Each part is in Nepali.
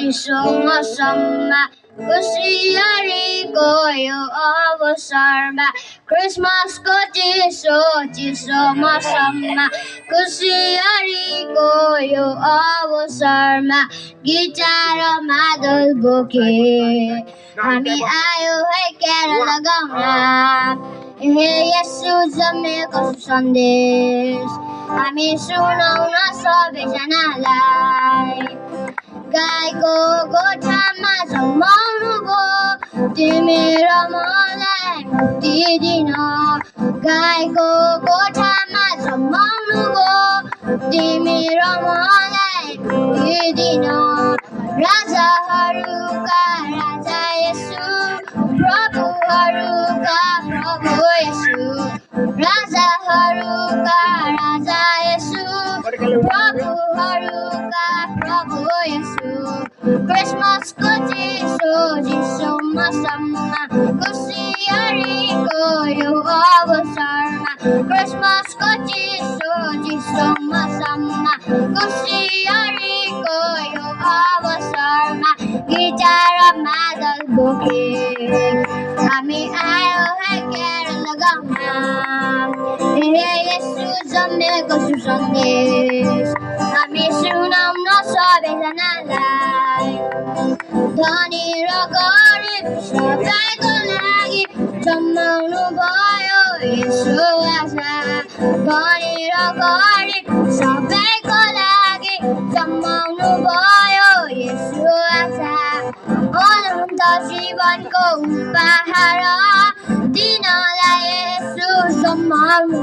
चिसोमा खुसियारीको यो अवसरमा क्रिसमसको चिसो मौसममा खुसियारीको यो अवसरमा गिटार र मादल बोके हामी आयो है क्यारल लगाउन हे येशू जन्मेको सन्देश हामी सुनाउन सबैजनालाई गाईको गोठामा झुमाउनु भो तिमी र मलाई मुक्ति दिन गाईको गोठामा झुमाउनु भो तिमी र मलाई मुक्ति दिन राजाहरूका राजा येशू प्रभुहरूका प्रभु येशू राजाहरूका राजा येशू प्रभुहरूका प्रभु येशू क्रिसमसको चिसो मौसममा खुसियारीको यो अवसरमा क्रिसमसको चिसो मौसममा खुसियारीको यो अवसरमा गिटार र मादल बोके हामी आयो है क्यारल लगाउन हे येशू जन्मेको सुसन्देश हामी सुनाउन सबैजनालाई धनी र गरिब सबैको लागि जन्माउनु भयो येशू आशा धनी र गरिब सबैको लागि जन्माउनु भयो येशू आशा अनन्त जीवनको उपहार दिनलाई येशू जन्माउनु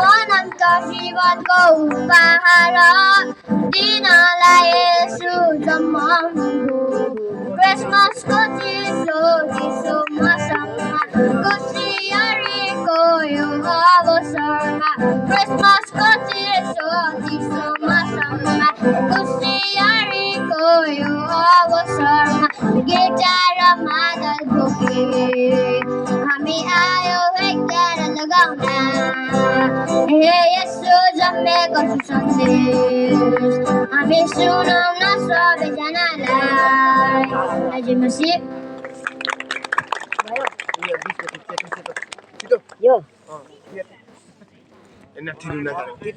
अनन्त जीवनको उपहार दिनलाई येशू जन्माउनु क्रिसमसको चिसो मौसममा खुसियारीको यो अवसरमा क्रिसमसको चिसो मौसममा खुसियारीको यो अवसरमा गिटार र मादल बोके हामी आयो है क्यारल लगाउन हे येशू जन्मेको सन्देश हामी सुनाउन सबैजनालाई हजुर मसी Yo. Enak di